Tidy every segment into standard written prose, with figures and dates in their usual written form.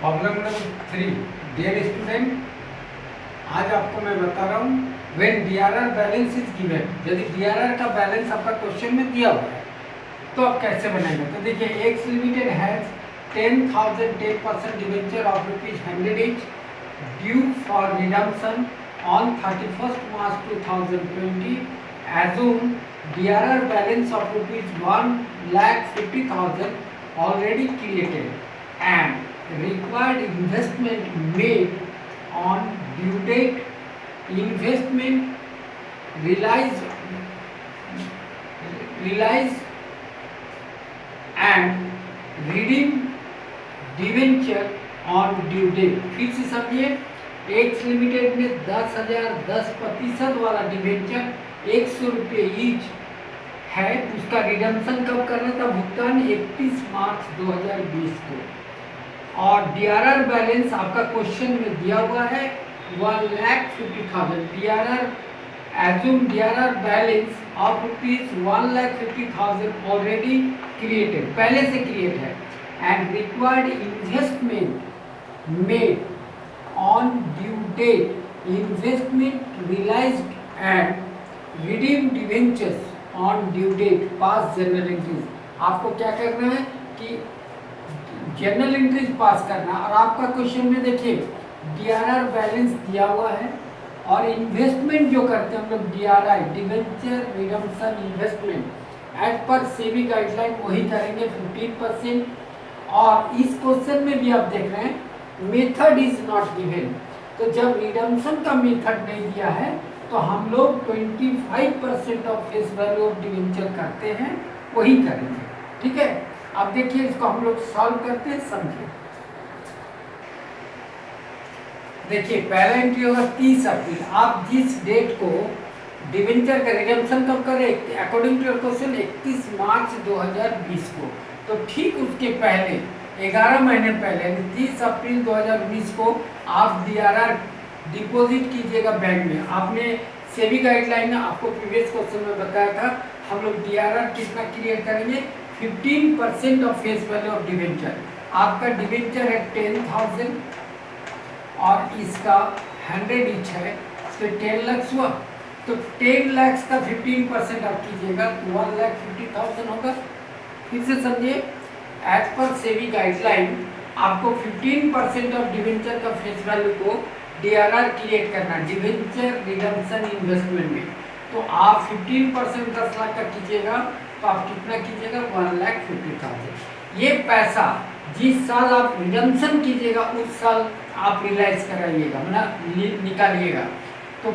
Problem number 3। Dear student, आज आपको मैं बता रहा हूँ when DRR balance is given. यदि डीआरआर का बैलेंस आपका क्वेश्चन में दिया हुआ है तो आप कैसे बनाएंगे। तो देखिए, x limited has 10% debenture of ₹100 each due for redemption on 31st March 2020। Assume DRR balance of ₹1,50,000 already created and required investment made on due date. Investment realized and redeem debenture on due date. फिर से समझिए, x limited में 10% वाला debenture ₹100 each है, उसका redemption कब करना था, भुगतान 31 मार्च 2020 को। और डीआरआर बैलेंस आपका क्वेश्चन में दिया हुआ है 1,50,000। DRR assume DRR balance of ₹1,50,000 already created, पहले से क्रिएट है, and required investment made on due date. Investment realised and redeem debentures on due date. Pass journal entries आपको क्या करना है कि जनरल एंट्रीज पास करना। और आपका क्वेश्चन में देखिए डीआरआर बैलेंस दिया हुआ है और इन्वेस्टमेंट जो करते हैं हम लोग DRI debenture redemption investment as per SEBI guideline वही करेंगे 15%। और इस क्वेश्चन में भी आप देख रहे हैं मेथड इज नॉट गिवन, तो जब रिडम्पशन का मेथड नहीं दिया है तो हम लोग 25% of face value of debenture करते हैं, वही करेंगे। ठीक है, अब देखिए इसको हम लोग सॉल्व करते हैं, समझिए। देखिए, पहला एंट्री होगा 30 अप्रैल। आप जिस डेट को डिवेंचर का रिडम्पशन कब करें अकॉर्डिंग टू योर क्वेश्चन 31 मार्च 2020 को, तो ठीक उसके पहले 11 महीने पहले यानी 30 अप्रैल 2020 को आप डीआरआर डिपॉजिट कीजिएगा बैंक में। आपने सेबी गाइडलाइन आपको प्रीवियस क्वेश्चन में बताया था, हम लोग डीआरआर कितना क्रिएट करेंगे 15% of face value of debenture. आपका डिवेंचर है 10,000 और इसका 100 ईच है, तो 10 लाख हुआ, तो 10 लाख का 15% आप कीजिएगा तो 1,50,000 होगा। फिर से समझिए, एज पर सेबी गाइडलाइन आपको 15% ऑफ डिवेंचर का फेस वैल्यू को डीआरआर क्रिएट करना डिवेंचर रिडम्पशन इन्वेस्टमेंट में। तो आप 15% 10 लाख का कीजिएगा तो आप कितना कीजिएगा 1,50,000। ये पैसा जिस साल आप रिडम्पशन कीजिएगा उस साल आप रियलाइज कराइएगा, मतलब निकालिएगा। तो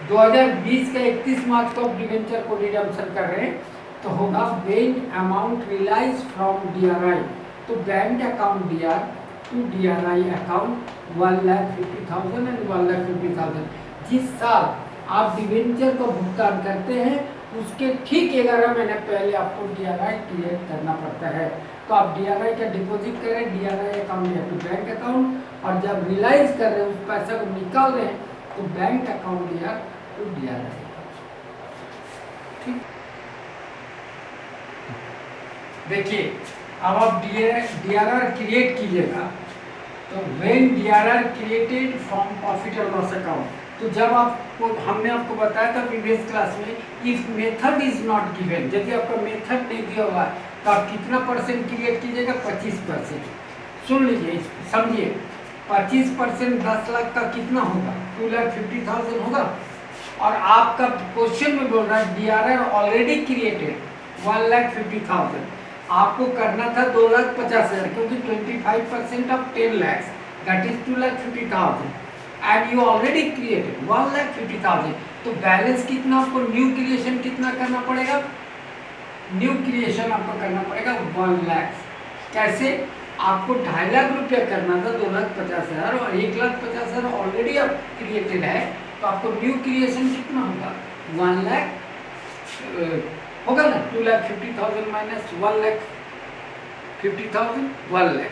2020 का 31 मार्च को आप डिवेंचर को रिडम्पशन कर रहे हैं तो होगा when amount realise from DRI, तो bank account D R to DRI account 1,50,000 and 1,50,000। जिस साल आप डिवेंचर को भुगतान करते हैं उसके ठीक 11 महीने पहले आपको डीआरआई क्रिएट करना पड़ता है। तो आप डीआरआई का डिपॉजिट करें डीआरआई अकाउंट या तो बैंक अकाउंट, और जब रियलाइज कर रहे हैं उस पैसा को निकाल रहे हैं तो bank account D R to DRI. ठीक, देखिए अब आप डीआरआर क्रिएट कीजिएगा तो when DRR created from profit और लॉस अकाउंट, तो जब आपको हमने आपको बताया था प्रीवियस क्लास में if method is not given, यदि आपका मेथड नहीं दिया हुआ तो आप कितना परसेंट क्रिएट कीजिएगा 25%। सुन लीजिए, समझिए, 25% 10 लाख का कितना होगा 2,50,000 होगा। और आपका क्वेश्चन में बोल रहा है डीआरआर ऑलरेडी क्रिएटेड 1,50,000, आपको करना था 2,50,000 क्योंकि 25% of 10 lakhs that is 2,50,000 and you already created 1,50,000। तो बैलेंस कितना आपको न्यू क्रिएशन कितना करना पड़ेगा, न्यू क्रिएशन आपको करना पड़ेगा 1 लाख। कैसे, आपको 2.5 लाख रुपया करना था 2,50,000 और 1,50,000 ऑलरेडी आप क्रिएटेड है, तो आपको न्यू क्रिएशन कितना होगा 1 लाख होगा ना, 2,50,000 minus 1,50,000 1 lakh.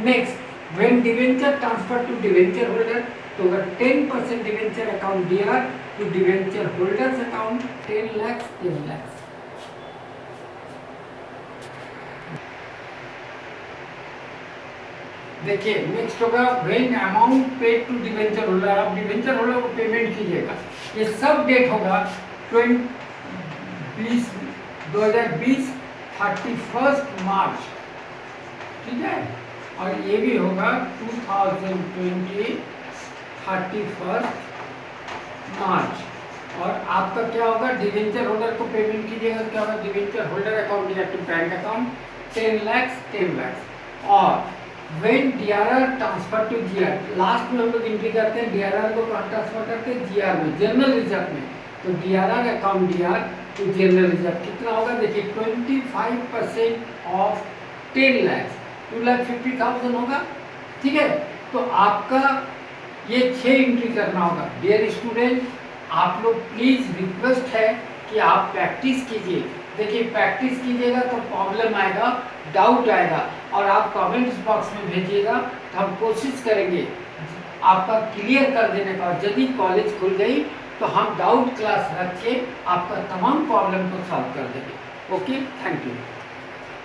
Next, when debenture transfer to debenture holder, तो अगर 10% debenture account D R to debenture holders account 10 lakh 10 lakh. देखिए नेक्स्ट होगा when amount paid to debenture holder, आप डिवेंचर होल्डर को पेमेंट कीजिएगा। ये सब डेट होगा 2020 31 मार्च, ठीक है। और ये भी होगा 2020 31 मार्च। और आपका क्या होगा, डिवेंचर होल्डर को पेमेंट कीजिएगा, क्या होगा, डिवेंचर होल्डर अकाउंट या टू बैंक अकाउंट 10 लाख। और when DRR transfer to GR, last में हम लोग एंट्री करते हैं डीआरआर को कहाँ ट्रांसफर करते हैं, जीआर में, जनरल रिजर्व में। तो DRR account D R to general reserve कितना होगा, देखिए 25% ऑफ 10 लाख, 2,50,000 होगा, ठीक है। तो आपका ये 6 एंट्री करना होगा। डियर स्टूडेंट, आप लोग प्लीज रिक्वेस्ट है कि आप प्रैक्टिस कीजिए। देखिए प्रैक्टिस कीजिएगा तो प्रॉब्लम आएगा, डाउट आएगा, और आप कमेंट्स बॉक्स में भेजिएगा तो हम कोशिश करेंगे आपका क्लियर कर देने का। और यदि कॉलेज खुल गई तो हम डाउट क्लास रख के आपका तमाम प्रॉब्लम को सॉल्व कर देंगे। Okay, thank you.